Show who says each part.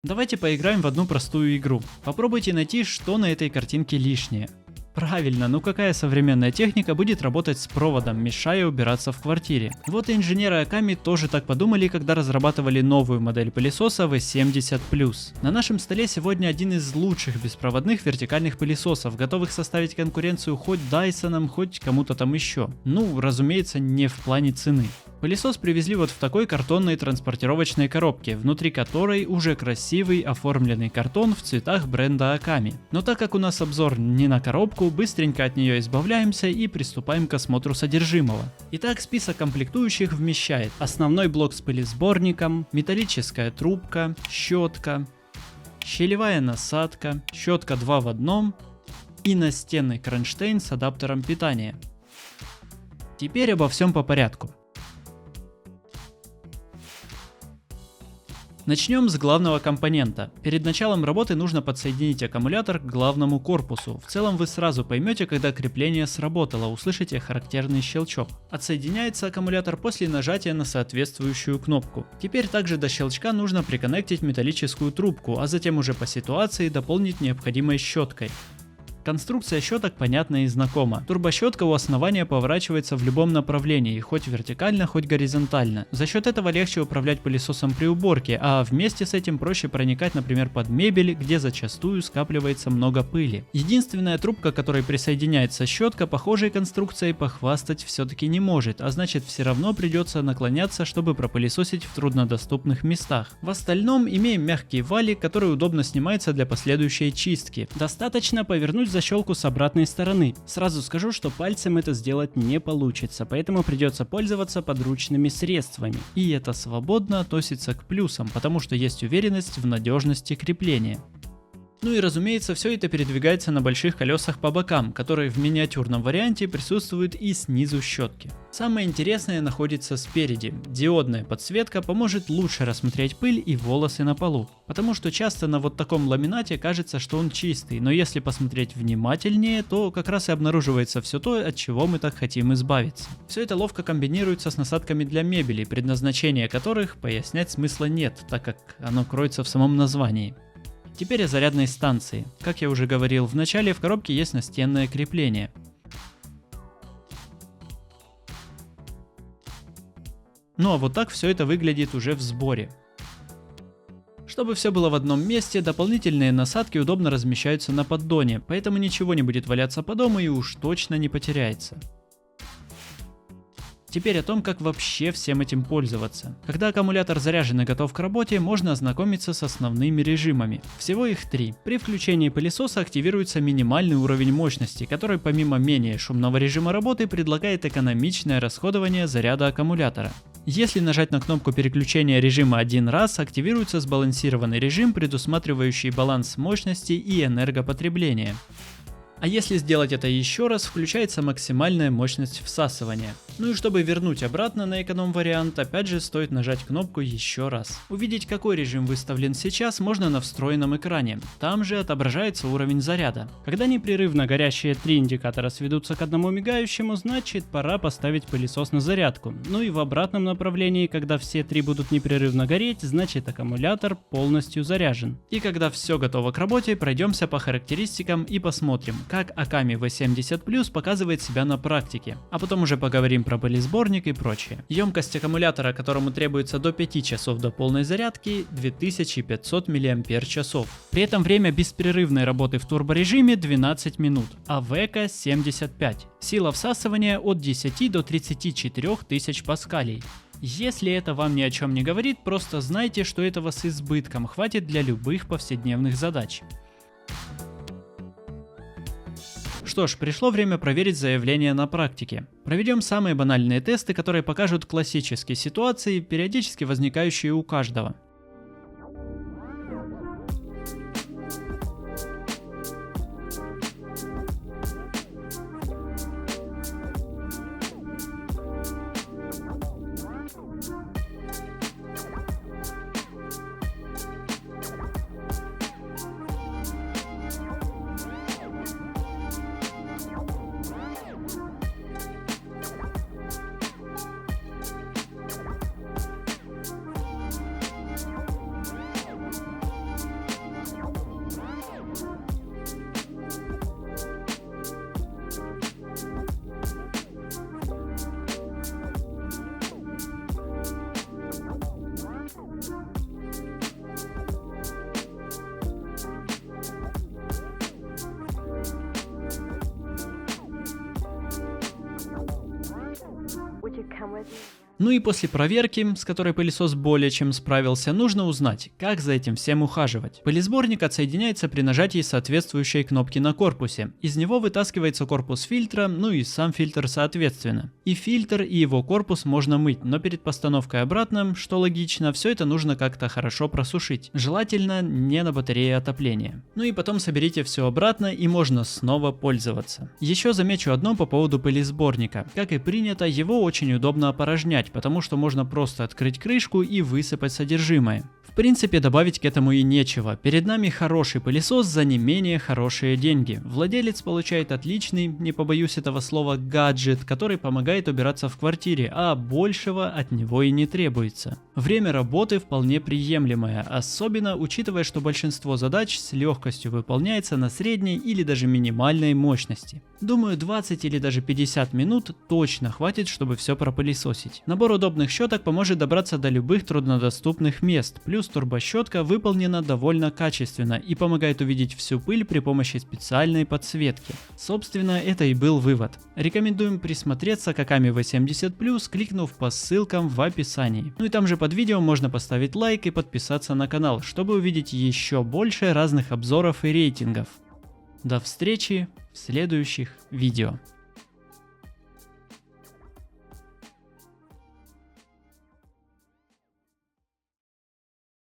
Speaker 1: Давайте поиграем в одну простую игру. Попробуйте найти, что на этой картинке лишнее. Правильно, ну какая современная техника будет работать с проводом, мешая убираться в квартире? Вот и инженеры Аками тоже так подумали, когда разрабатывали новую модель пылесоса V70+. На нашем столе сегодня один из лучших беспроводных вертикальных пылесосов, готовых составить конкуренцию хоть Dyson, хоть кому-то там еще. Ну, разумеется, не в плане цены. Пылесос привезли вот в такой картонной транспортировочной коробке, внутри которой уже красивый оформленный картон в цветах бренда Аками. Но так как у нас обзор не на коробку, быстренько от нее избавляемся и приступаем к осмотру содержимого. Итак, список комплектующих вмещает основной блок с пылесборником, металлическая трубка, щетка, щелевая насадка, щетка 2 в 1 и настенный кронштейн с адаптером питания. Теперь обо всем по порядку. Начнем с главного компонента. Перед началом работы нужно подсоединить аккумулятор к главному корпусу. В целом вы сразу поймете, когда крепление сработало, услышите характерный щелчок. Отсоединяется аккумулятор после нажатия на соответствующую кнопку. Теперь также до щелчка нужно приконнектить металлическую трубку, а затем уже по ситуации дополнить необходимой щеткой. Конструкция щеток понятна и знакома. Турбощетка у основания поворачивается в любом направлении, хоть вертикально, хоть горизонтально. За счет этого легче управлять пылесосом при уборке, а вместе с этим проще проникать, например, под мебель, где зачастую скапливается много пыли. Единственная трубка, к которой присоединяется щетка, похожей конструкцией похвастать все-таки не может, а значит все равно придется наклоняться, чтобы пропылесосить в труднодоступных местах. В остальном имеем мягкий валик, который удобно снимается для последующей чистки. Достаточно повернуть защелку с обратной стороны. Сразу скажу, что пальцем это сделать не получится, поэтому придется пользоваться подручными средствами. И это свободно относится к плюсам, потому что есть уверенность в надежности крепления. Ну и разумеется, все это передвигается на больших колесах по бокам, которые в миниатюрном варианте присутствуют и снизу щетки. Самое интересное находится спереди. Диодная подсветка поможет лучше рассмотреть пыль и волосы на полу, потому что часто на вот таком ламинате кажется, что он чистый, но если посмотреть внимательнее, то как раз и обнаруживается все то, от чего мы так хотим избавиться. Все это ловко комбинируется с насадками для мебели, предназначение которых пояснять смысла нет, так как оно кроется в самом названии. Теперь о зарядной станции. Как я уже говорил в начале, в коробке есть настенное крепление. Ну а вот так все это выглядит уже в сборе. Чтобы все было в одном месте, дополнительные насадки удобно размещаются на поддоне, поэтому ничего не будет валяться по дому и уж точно не потеряется. Теперь о том, как вообще всем этим пользоваться. Когда аккумулятор заряжен и готов к работе, можно ознакомиться с основными режимами. Всего их 3. При включении пылесоса активируется минимальный уровень мощности, который помимо менее шумного режима работы предлагает экономичное расходование заряда аккумулятора. Если нажать на кнопку переключения режима один раз, активируется сбалансированный режим, предусматривающий баланс мощности и энергопотребления. А если сделать это еще раз, включается максимальная мощность всасывания. Ну и чтобы вернуть обратно на эконом-вариант, опять же стоит нажать кнопку еще раз. Увидеть, какой режим выставлен сейчас, можно на встроенном экране. Там же отображается уровень заряда. Когда непрерывно горящие 3 индикатора сведутся к одному мигающему, значит пора поставить пылесос на зарядку. Ну и в обратном направлении, когда все 3 будут непрерывно гореть, значит аккумулятор полностью заряжен. И когда все готово к работе, пройдемся по характеристикам и посмотрим, как Аками V70+ показывает себя на практике, а потом уже поговорим про пылесборник и прочее. Емкость аккумулятора, которому требуется до 5 часов до полной зарядки, 2500 мАч. При этом время беспрерывной работы в турборежиме 12 минут, а в эко 75. Сила всасывания от 10 до 34 тысяч паскалей. Если это вам ни о чем не говорит, просто знайте, что этого с избытком хватит для любых повседневных задач. Что ж, пришло время проверить заявление на практике. Проведем самые банальные тесты, которые покажут классические ситуации, периодически возникающие у каждого. Ну и после проверки, с которой пылесос более чем справился, нужно узнать, как за этим всем ухаживать. Пылесборник отсоединяется при нажатии соответствующей кнопки на корпусе. Из него вытаскивается корпус фильтра, ну и сам фильтр соответственно. И фильтр, и его корпус можно мыть, но перед постановкой обратно, что логично, все это нужно как-то хорошо просушить. Желательно не на батарее отопления. Ну и потом соберите все обратно и можно снова пользоваться. Еще замечу одно по поводу пылесборника. Как и принято, его очень удобно опорожнять, потому что можно просто открыть крышку и высыпать содержимое. В принципе, добавить к этому и нечего. Перед нами хороший пылесос за не менее хорошие деньги. Владелец получает отличный, не побоюсь этого слова, гаджет, который помогает убираться в квартире, а большего от него и не требуется. Время работы вполне приемлемое, особенно учитывая, что большинство задач с легкостью выполняется на средней или даже минимальной мощности. Думаю, 20 или даже 50 минут точно хватит, чтобы все пропылесосить. Набор удобных щеток поможет добраться до любых труднодоступных мест, плюс турбощетка выполнена довольно качественно и помогает увидеть всю пыль при помощи специальной подсветки. Собственно, это и был вывод. Рекомендуем присмотреться к Аками V70+, кликнув по ссылкам в описании. Ну и там же под видео можно поставить лайк и подписаться на канал, чтобы увидеть еще больше разных обзоров и рейтингов. До встречи в следующих видео.